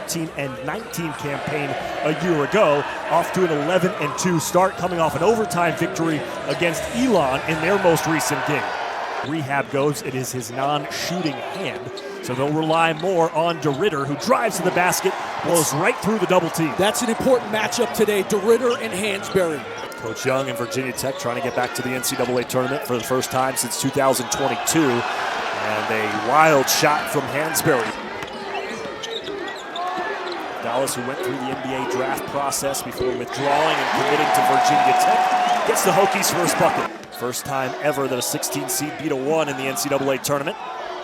18-19 campaign a year ago, off to an 11-2 start, coming off an overtime victory against Elon in their most recent game. Rehab goes, it is his non-shooting hand, so they'll rely more on De Ridder, who drives to the basket, blows right through the double team. That's an important matchup today, De Ridder and Hansberry. Coach Young and Virginia Tech trying to get back to the NCAA tournament for the first time since 2022. And a wild shot from Hansberry. Avdalas, who went through the NBA draft process before withdrawing and committing to Virginia Tech, gets the Hokies' first bucket. First time ever that a 16 seed beat a 1 in the NCAA tournament.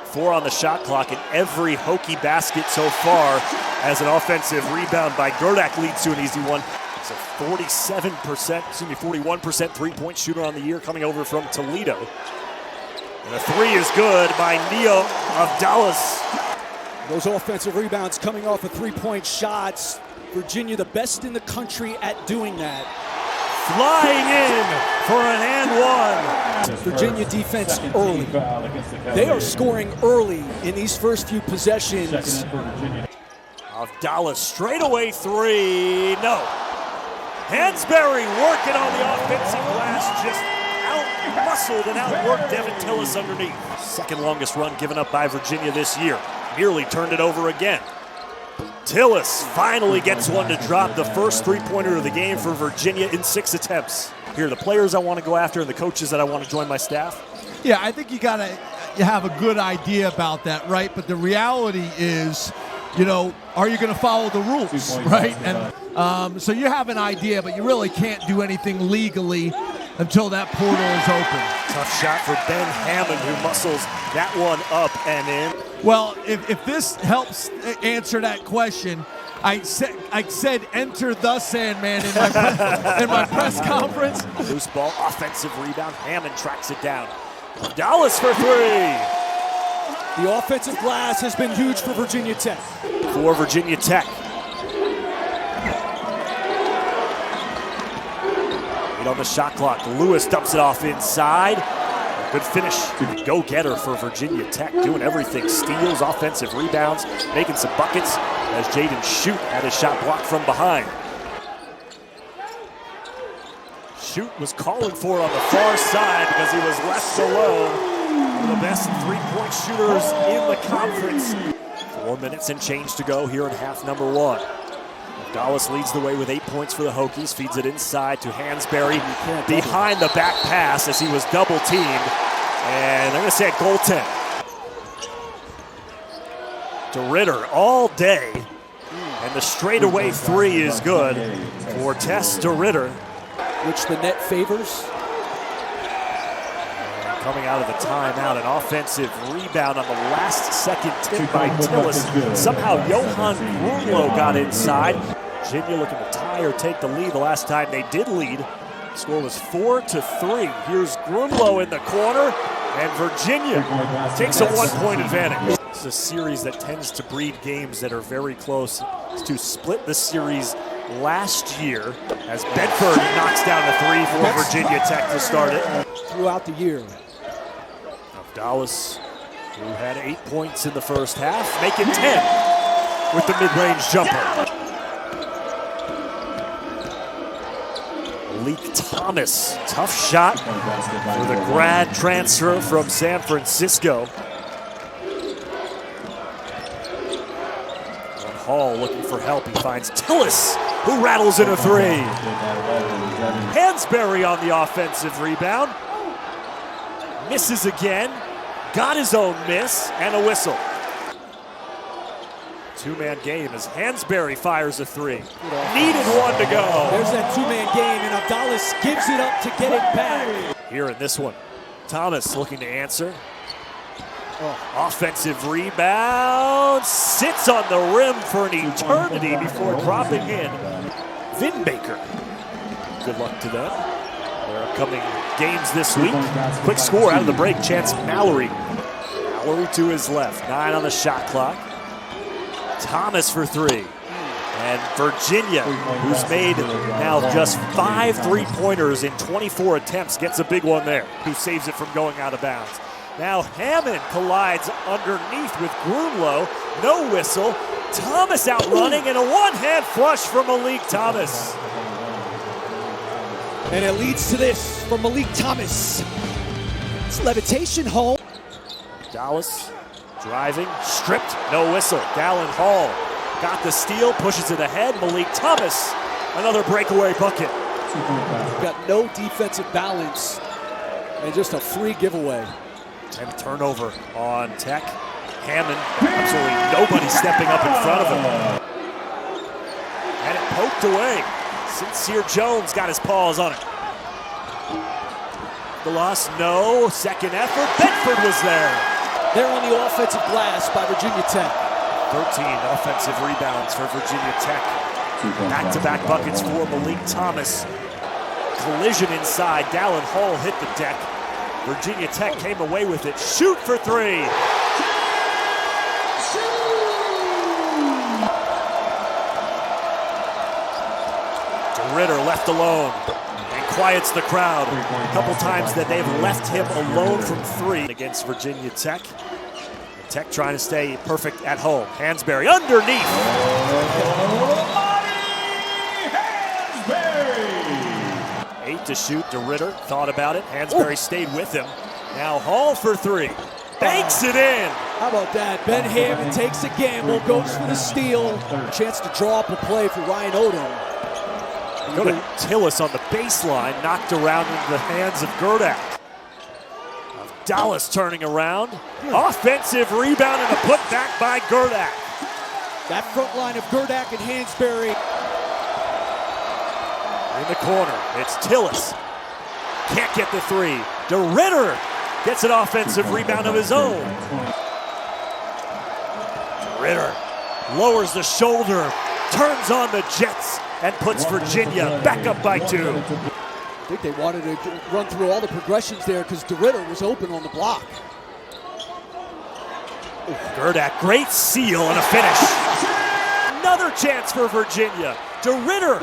4 on the shot clock, and every Hokie basket so far as an offensive rebound by Gurdak leads to an easy one. It's a 41% three-point shooter on the year, coming over from Toledo. And the 3 is good by Neoklis Avdalas. Those offensive rebounds coming off of three-point shots. Virginia, the best in the country at doing that. Flying in for an and 1. Virginia defense early. They are scoring early in these first few possessions. Avdalas straightaway 3, no. Hansberry working on the offensive glass, just out-muscled and outworked Devin Tillis underneath. Second longest run given up by Virginia this year. Nearly turned it over again. Tillis finally gets one to drop, the first three-pointer of the game for Virginia in 6 attempts. Here are the players I want to go after and the coaches that I want to join my staff. Yeah, I think you have a good idea about that, right? But the reality is, you know, are you going to follow the rules, right? And so you have an idea, but you really can't do anything legally until that portal is open. Tough shot for Ben Hammond, who muscles that one up and in. Well, if this helps answer that question, I said enter the Sandman in my press conference. Loose ball, offensive rebound. Hammond tracks it down. Avdalas for 3. The offensive glass has been huge for Virginia Tech. For Virginia Tech. 8 on the shot clock. Lewis dumps it off inside. Good finish. Go-getter for Virginia Tech, doing everything. Steals, offensive rebounds, making some buckets as Jaden Shute had his shot blocked from behind. Shute was calling for it on the far side because he was left alone. One of the best three-point shooters in the conference. 4 minutes and change to go here in half number 1. Avdalas leads the way with 8 points for the Hokies, feeds it inside to Hansberry behind the back pass as he was double-teamed. And they're going to say a goaltend. De Ridder all day. And the straightaway 3 is good for Thijs De Ridder. Which the net favors. Coming out of the timeout, an offensive rebound on the last second tip by Tillis. Somehow Johan Grunlo got inside. Virginia looking to tie or take the lead. The last time they did lead, the score was 4-3. Here's Grunlo in the corner, and Virginia takes a 1-point advantage. It's a series that tends to breed games that are very close. To split the series last year as Bedford knocks down a 3 for Virginia Tech to start it. Throughout the year. Avdalas, who had 8 points in the first half, making 10 with the mid-range jumper. Malik Thomas, tough shot for the grad transfer from San Francisco. Hall looking for help. He finds Tillis, who rattles in a 3. Hansberry on the offensive rebound. Misses again. Got his own miss and a whistle. 2-man game as Hansberry fires a 3. Needed one to go. There's that 2-man game, and Avdalas gives it up to get it back. Here in this one, Thomas looking to answer. Offensive rebound, sits on the rim for an eternity before dropping in. Vin Baker, good luck to them. Their upcoming games this week. Quick score out of the break, Chance Mallory. Mallory to his left, 9 on the shot clock. Thomas for 3. And Virginia, who's made now just 5 three-pointers in 24 attempts, gets a big one there, who saves it from going out of bounds. Now Hammond collides underneath with Grunlo. No whistle. Thomas out running, and a one-hand flush from Malik Thomas. And it leads to this from Malik Thomas. It's levitation home. Dallas driving, stripped, no whistle. Dallin Hall got the steal, pushes it ahead. Malik Thomas, another breakaway bucket. Got no defensive balance and just a free giveaway. And a turnover on Tech. Hammond, absolutely nobody stepping up in front of him. And it poked away. Sincere Jones got his paws on it. The loss, no. Second effort, Bedford was there. They're on the offensive glass by Virginia Tech. 13 offensive rebounds for Virginia Tech. Back-to-back buckets for Malik Thomas. Collision inside, Dallin Hall hit the deck. Virginia Tech came away with it. Shoot for three. De Ridder left alone and quiets the crowd. A couple times that they've left him alone from three against Virginia Tech. Tech trying to stay perfect at home. Hansberry underneath. Hansberry! 8 to shoot. De Ridder thought about it. Hansberry stayed with him. Now Hall for three. Banks it in. How about that? Ben Hammond takes a gamble, goes for the steal. Chance to draw up a play for Ryan Odom. Go to Tillis on the baseline, knocked around into the hands of Gurdak. Dallas turning around. Offensive rebound and a putback by Gurdak. That front line of Gurdak and Hansberry. In the corner, it's Tillis. Can't get the three. De Ridder gets an offensive rebound of his own. De Ridder lowers the shoulder, turns on the Jets, and puts Virginia back up by 2. I think they wanted to run through all the progressions there because De Ridder was open on the block. Gurdak, great seal and a finish. Another chance for Virginia. De Ridder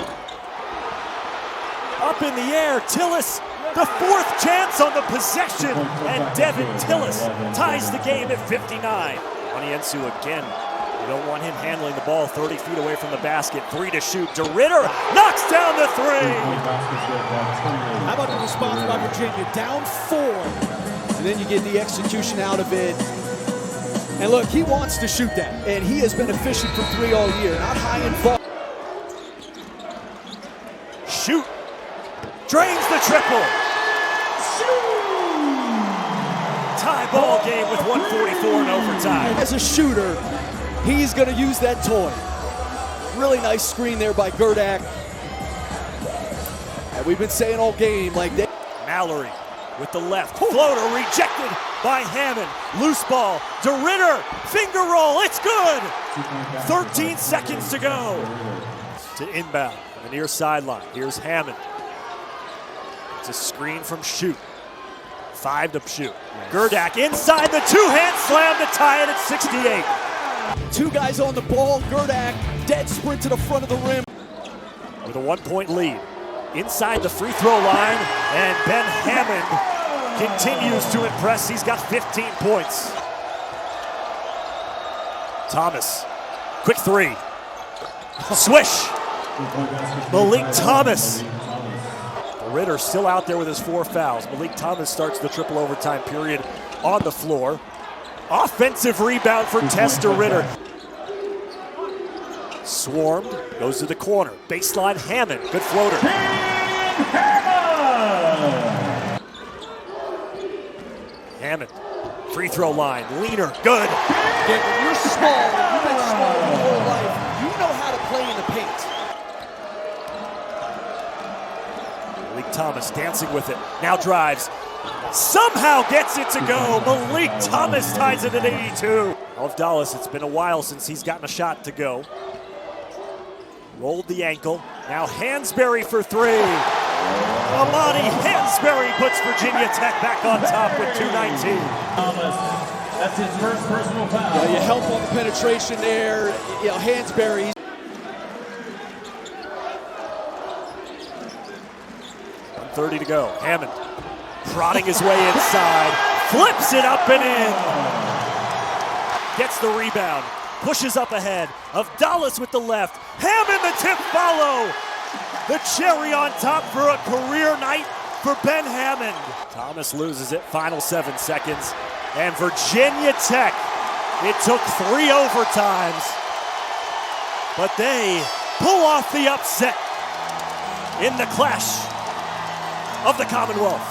up in the air. Tillis, the 4th chance on the possession. And Devin Tillis ties the game at 59. Oniensu again. You don't want him handling the ball 30 feet away from the basket. 3 to shoot. De Ridder knocks down the 3. How about the response by Virginia? Down 4. And then you get the execution out of it. And look, he wants to shoot that. And he has been efficient from 3 all year. Not high in ball. Shoot. Drains the triple. Tie ball game with 1:44 in overtime. As a shooter, he's going to use that toy. Really nice screen there by Gurdak. And we've been saying all game like that. Mallory with the left. Floater rejected by Hammond. Loose ball. De Ridder. Finger roll. It's good. 13 seconds to go. To inbound on the near sideline. Here's Hammond. It's a screen from Shoot. 5 to shoot. Gurdak inside the 2-hand slam to tie it at 68. 2 guys on the ball. Gurdak, dead sprint to the front of the rim. With a 1-point lead. Inside the free throw line, and Ben Hammond continues to impress. He's got 15 points. Thomas, quick 3. Swish. Malik Thomas. De Ridder still out there with his 4 fouls. Malik Thomas starts the triple overtime period on the floor. Offensive rebound for De Ridder. Swarmed, goes to the corner. Baseline Hammond, good floater. Hammond, free throw line, leaner, good. Yeah, when you're small, you've been small your whole life, you know how to play in the paint. Malik Thomas dancing with it, now drives. Somehow gets it to go. Malik Thomas ties it at 82. Avdalas, it's been a while since he's gotten a shot to go. Rolled the ankle. Now Hansberry for 3. Amani Hansberry puts Virginia Tech back on top with 2:19. That's his first personal foul. You help on the penetration there. You know, Hansberry. 1:30 to go. Hammond prodding his way inside. Flips it up and in. Gets the rebound. pushes up ahead. Avdalas with the left. Hammond the tip follow. The cherry on top for a career night for Ben Hammond. Thomas loses it, final 7 seconds. And Virginia Tech, it took 3 overtimes, but they pull off the upset in the clash of the Commonwealth.